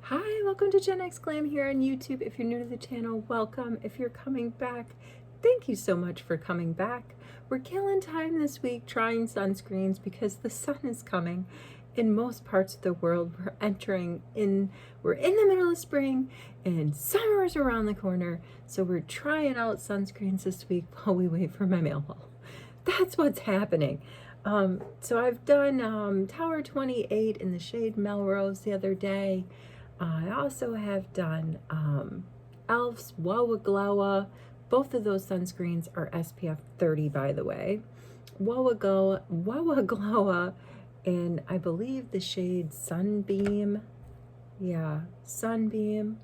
Hi, welcome to GenX Glam here on YouTube. If you're new to the channel, welcome. If you're coming back, thank you so much for coming back. We're killing time this week trying sunscreens because the sun is coming in most parts of the world. We're in the middle of spring and summer is around the corner. So we're trying out sunscreens this week while we wait for my mail haul. That's what's happening. So I've done Tower 28 in the shade Melrose the other day. I also have done e.l.f.'s Wawa Glowa. Both of those sunscreens are SPF 30, by the way. Wawa Glowa in, I believe, the shade Sunbeam. Yeah, Sunbeam.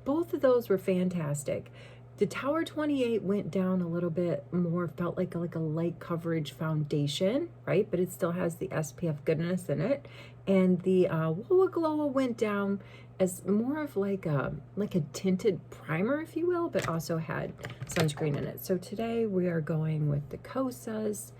Both of those were fantastic. The Tower 28 went down a little bit more, felt like a light coverage foundation, right? But it still has the SPF goodness in it. And the Wawa Glowa went down as more of like a tinted primer, if you will, but also had sunscreen in it. So today we are going with the Kosas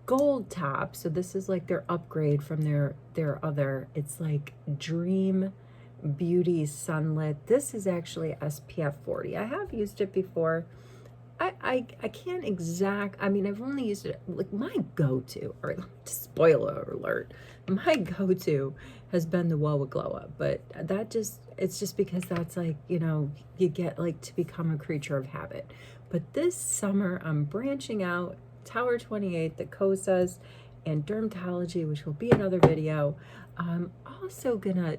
Gold Top. So this is like their upgrade from their other, it's like Dream Beauty Sunlit. This is actually SPF 40. I have used it before. I can't I mean, I've only used it, like my go-to, or spoiler alert, my go-to has been the Wawa Glowa, but it's just because that's like, you know, you get like to become a creature of habit. But this summer I'm branching out, Tower 28, the Kosas, and Dermatology, which will be another video. I'm also gonna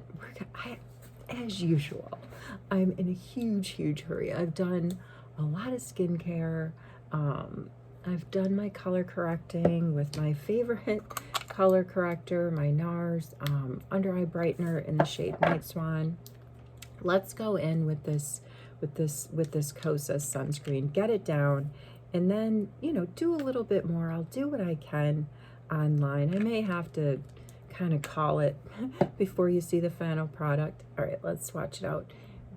as usual, I'm in a huge hurry. I've done a lot of skincare. I've done my color correcting with my favorite color corrector, my NARS under eye brightener in the shade Night Swan. Let's go in with this Kosas sunscreen, get it down, and then, you know, do a little bit more. I'll do what I can online. I may have to kind of call it before you see the final product. All right, let's swatch it out.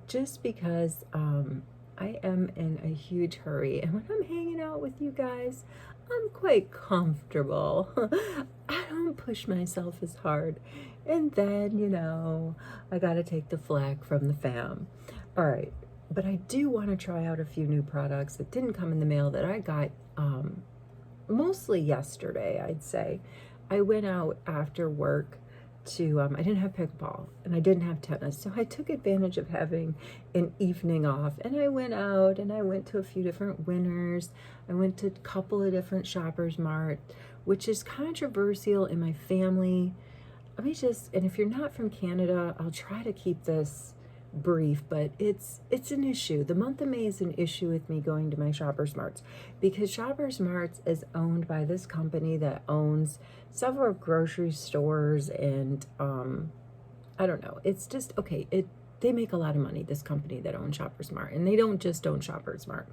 Just because I am in a huge hurry, and when I'm hanging out with you guys, I'm quite comfortable. I don't push myself as hard. And then, you know, I gotta take the flack from the fam. All right, but I do want to try out a few new products that didn't come in the mail that I got mostly yesterday, I'd say. I went out after work to, I didn't have pickleball and I didn't have tennis. So I took advantage of having an evening off, and I went out and I went to a few different Winners. I went to a couple of different Shoppers Mart, which is controversial in my family. And if you're not from Canada, I'll try to keep this brief, but it's an issue. The month of May is an issue with me going to my Shoppers Marts, because Shoppers Marts is owned by this company that owns several grocery stores, and I don't know, it's just okay, they make a lot of money, this company that owns Shoppers Mart, and they don't just own Shoppers Mart,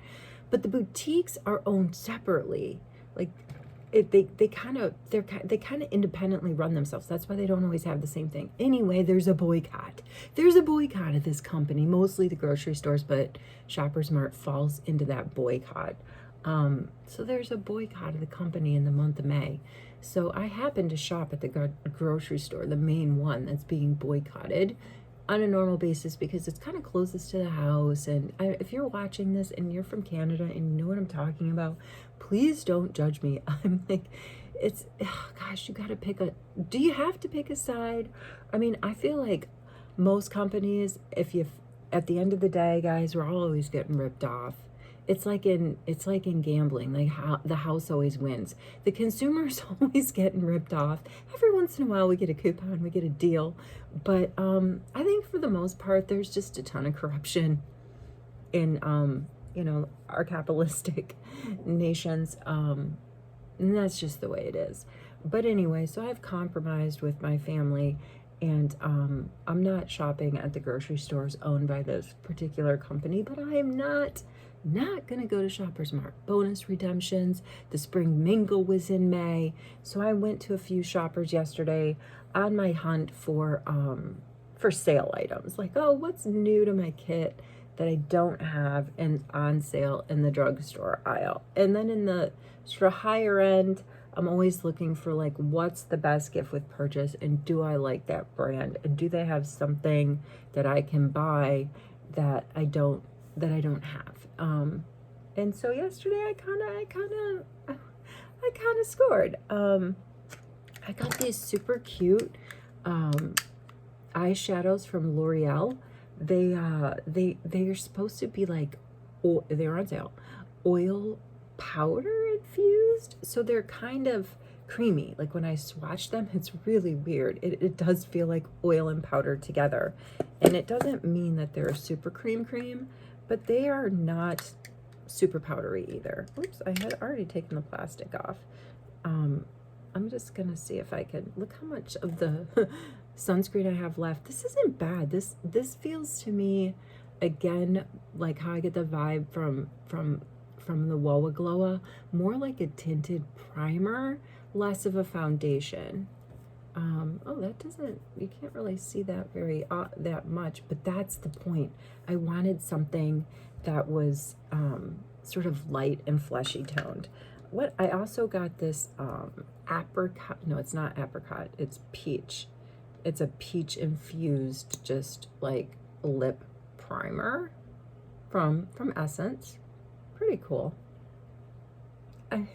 but the boutiques are owned separately. Like they kind of independently run themselves. That's why they don't always have the same thing. Anyway, there's a boycott of this company, mostly the grocery stores, but Shoppers Mart falls into that boycott. So there's a boycott of the company in the month of May. So I happen to shop at the grocery store, the main one that's being boycotted, on a normal basis, because it's kind of closest to the house. And if you're watching this and you're from Canada and you know what I'm talking about, please don't judge me. I'm like, gosh, you got to do you have to pick a side? I mean, I feel like most companies, at the end of the day, guys, we're all always getting ripped off. It's like in gambling, like how the house always wins. The consumer's always getting ripped off. Every once in a while we get a coupon, we get a deal. But I think for the most part, there's just a ton of corruption in, you know, our capitalistic nations. And that's just the way it is. But anyway, so I've compromised with my family, and I'm not shopping at the grocery stores owned by this particular company, but I am not gonna go to Shoppers Mart. Bonus redemptions, the spring mingle was in May, so I went to a few Shoppers yesterday on my hunt for sale items, like, oh, what's new to my kit that I don't have and on sale in the drugstore aisle. And then in the sort of higher end, I'm always looking for like, what's the best gift with purchase, and do I like that brand, and do they have something that I can buy that I don't have. And so yesterday I kind of scored. I got these super cute eyeshadows from L'Oreal. They are supposed to be like, they're on sale, oil powder infused, so they're kind of creamy. Like when I swatch them, it's really weird. It does feel like oil and powder together, and it doesn't mean that they're super cream, but they are not super powdery either. Oops, I had already taken the plastic off. I'm just gonna see if I can look how much of the sunscreen I have left. This isn't bad. This feels to me again like how I get the vibe from the Woa Glowa, more like a tinted primer, less of a foundation. Oh, that doesn't, you can't really see that that much, but that's the point. I wanted something that was sort of light and fleshy toned. What I also got this apricot, no, it's not apricot, it's peach. It's a peach infused just like lip primer from Essence. Pretty cool. I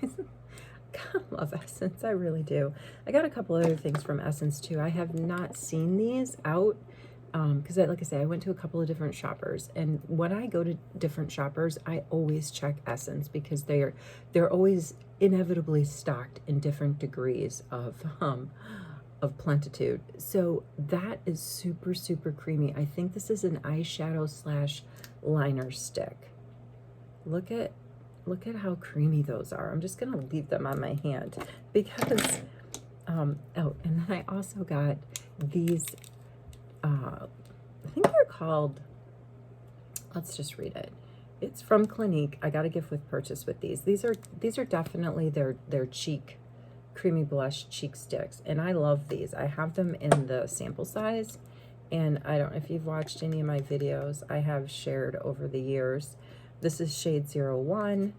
love Essence, I really do. I got a couple other things from Essence too. I have not seen these out because like I say, I went to a couple of different shoppers, and when I go to different shoppers, I always check Essence because they're always inevitably stocked in different degrees of plentitude. So that is super, super creamy. I think this is an eyeshadow slash liner stick. Look at how creamy those are. I'm just gonna leave them on my hand because oh, and then I also got these I think they're called, let's just read it. It's from Clinique. I got a gift with purchase with these. These are definitely their cheek creamy blush cheek sticks, and I love these. I have them in the sample size, and I don't know if you've watched any of my videos, I have shared over the years. This is shade 01.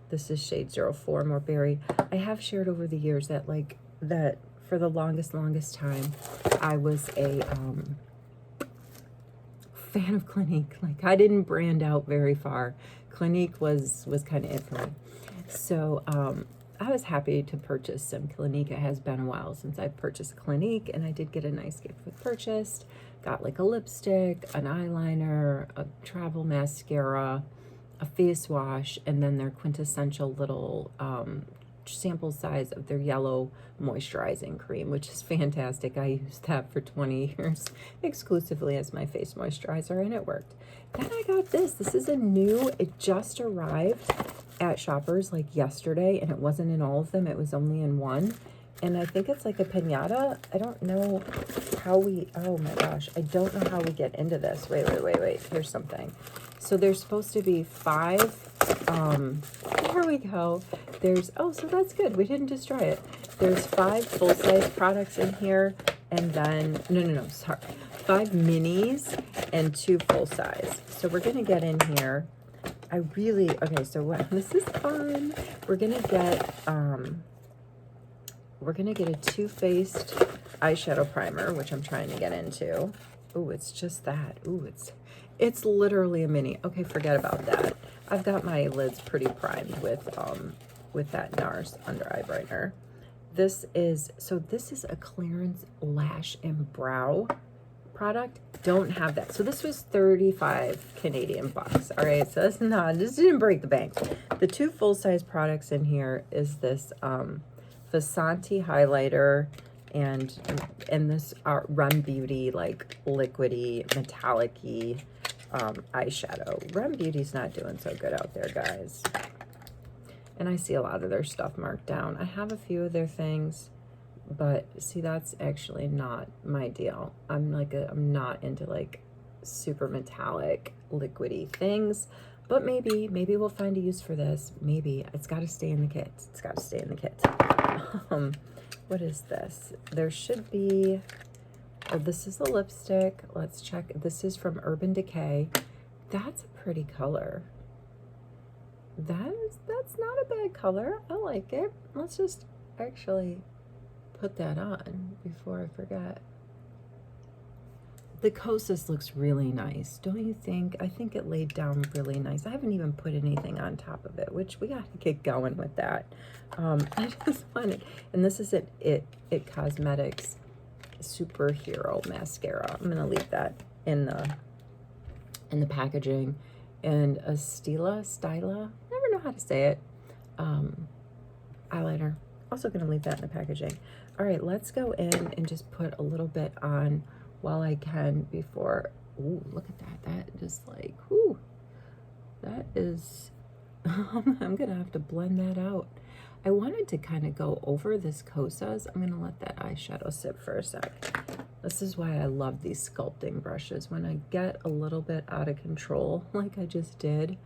This is shade 04, more berry. I have shared over the years that for the longest time, I was a fan of Clinique. Like, I didn't brand out very far. Clinique was kind of it for me. So I was happy to purchase some Clinique. It has been a while since I've purchased Clinique, and I did get a nice gift with purchase. Got like a lipstick, an eyeliner, a travel mascara, a face wash, and then their quintessential little sample size of their yellow moisturizing cream, which is fantastic. I used that for 20 years exclusively as my face moisturizer, and it worked. Then I got this. This is a new, it just arrived at Shoppers like yesterday, and it wasn't in all of them. It was only in one. And I think it's like a piñata. I don't know how we, oh my gosh, I don't know how we get into this. Wait. Here's something. So there's supposed to be 5, there we go. There's, oh, so that's good. We didn't destroy it. There's 5 full-size products in here, and then, no, sorry. 5 minis and 2 full-size. So we're going to get in here. Okay, so what, this is fun. We're going to get a Too Faced eyeshadow primer, which I'm trying to get into. Oh, it's just that. Ooh, it's literally a mini. Okay, forget about that. I've got my lids pretty primed with that NARS under eye brightener. This is a clearance lash and brow product. Don't have that. So this was 35 Canadian bucks. All right, so this didn't break the bank. The 2 full-size products in here is this Vasanti highlighter and this Rem Beauty like liquidy metallic-y eyeshadow. Rem Beauty's not doing so good out there, guys. And I see a lot of their stuff marked down. I have a few of their things, but see, that's actually not my deal. I'm not into like super metallic liquidy things, but maybe we'll find a use for this. Maybe it's got to stay in the kit. It's got to stay in the kit. What is this? There should be, oh, this is a lipstick. Let's check. This is from Urban Decay. That's a pretty color. That's not a bad color. I like it. Let's just actually put that on before I forget. The Kosas looks really nice, don't you think? I think it laid down really nice. I haven't even put anything on top of it, which we got to get going with that. I just wanted, and this is It Cosmetics Superhero Mascara. I'm gonna leave that in the packaging. And a Styla, never know how to say it, eyeliner. Also gonna leave that in the packaging. All right, let's go in and just put a little bit on while I can before. Ooh, look at that. That just like, whoo, that is, I'm gonna have to blend that out. I wanted to kind of go over this Kosas. I'm gonna let that eyeshadow sit for a sec. This is why I love these sculpting brushes. When I get a little bit out of control, like I just did,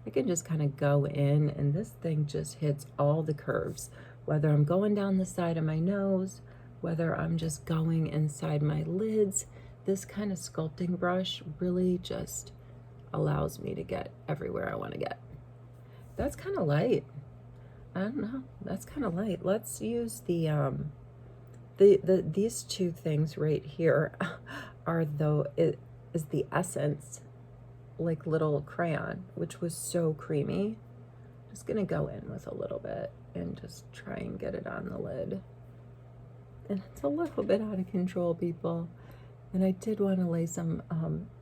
I can just kind of go in and this thing just hits all the curves. Whether I'm going down the side of my nose, whether I'm just going inside my lids, this kind of sculpting brush really just allows me to get everywhere I want to get. That's kind of light. I don't know. That's kind of light. Let's use these two things right here are it is the Essence like little crayon, which was so creamy. Just gonna go in with a little bit and just try and get it on the lid. And it's a little bit out of control, people. And I did want to lay some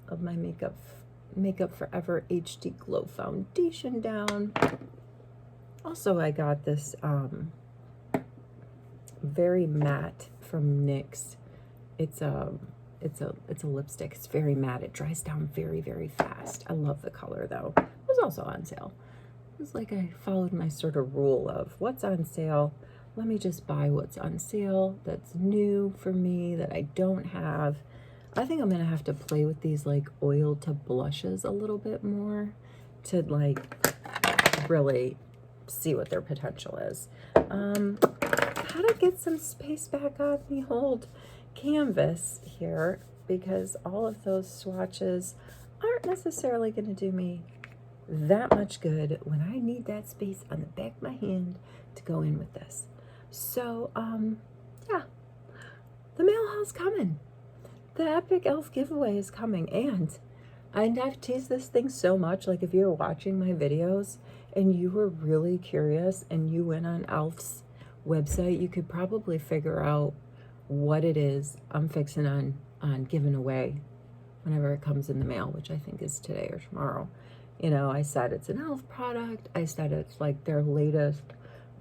of my Makeup Forever HD Glow Foundation down. Also, I got this very matte from NYX. It's a lipstick. It's very matte. It dries down very, very fast. I love the color though. It was also on sale. It was like I followed my sort of rule of what's on sale. Let me just buy what's on sale that's new for me that I don't have. I think I'm gonna have to play with these like oil to blushes a little bit more to like really see what their potential is. How to get some space back on the old canvas here, because all of those swatches aren't necessarily going to do me that much good when I need that space on the back of my hand to go in with this. So, yeah, the mail haul's coming. The Epic Elf giveaway is coming, and I've teased this thing so much. Like if you're watching my videos and you were really curious and you went on Elf's website, you could probably figure out what it is I'm fixing on giving away whenever it comes in the mail, which I think is today or tomorrow. You know, I said it's an Elf product. I said it's like their latest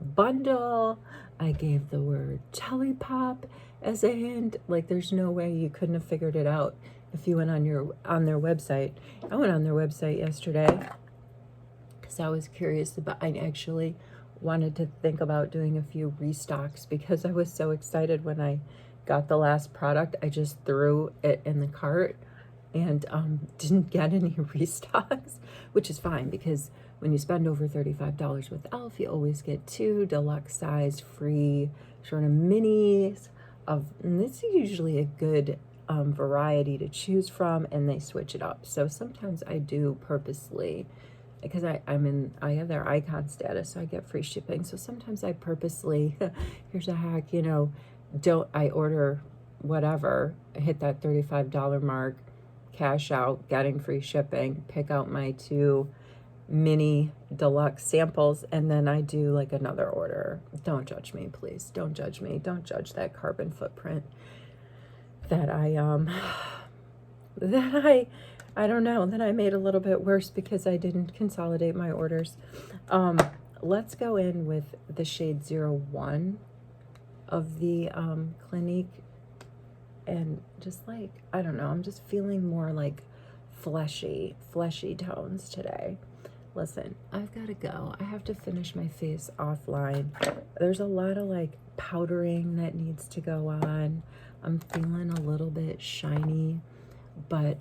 bundle. I gave the word Jelly Pop as a hint. Like there's no way you couldn't have figured it out if you went on their website. I went on their website yesterday because I was curious about, I actually wanted to think about doing a few restocks because I was so excited when I got the last product. I just threw it in the cart and didn't get any restocks, which is fine because when you spend over $35 with Elf, you always get 2 deluxe size free sort of minis and it's usually a good variety to choose from, and they switch it up. So sometimes I do purposely, because I have their icon status, so I get free shipping. So sometimes I purposely, here's a hack, you know, I order whatever, hit that $35 mark, cash out, getting free shipping, pick out my 2 mini deluxe samples, and then I do like another order. Don't judge me, please. Don't judge me. Don't judge that carbon footprint that I don't know, that I made a little bit worse because I didn't consolidate my orders. Let's go in with the shade 01 of the Clinique, and just like, I don't know, I'm just feeling more like fleshy tones today. Listen, I've got to go. I have to finish my face offline. There's a lot of like powdering that needs to go on. I'm feeling a little bit shiny, but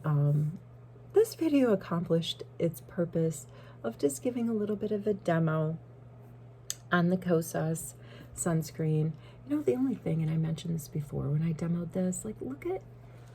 this video accomplished its purpose of just giving a little bit of a demo on the Kosas sunscreen. You know, the only thing, and I mentioned this before when I demoed this, like look at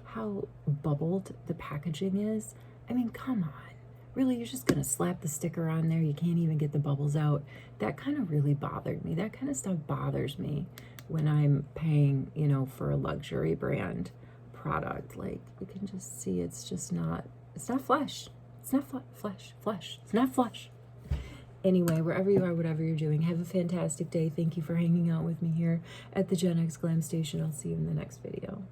how bubbled the packaging is. I mean, come on. really, you're just gonna slap the sticker on there. You can't even get the bubbles out. That kind of really bothered me. That kind of stuff bothers me when I'm paying, you know, for a luxury brand product. Like, you can just see it's just not, it's not flesh. It's not flesh. It's not flesh. Anyway, wherever you are, whatever you're doing, have a fantastic day. Thank you for hanging out with me here at the GenX Glam Station. I'll see you in the next video.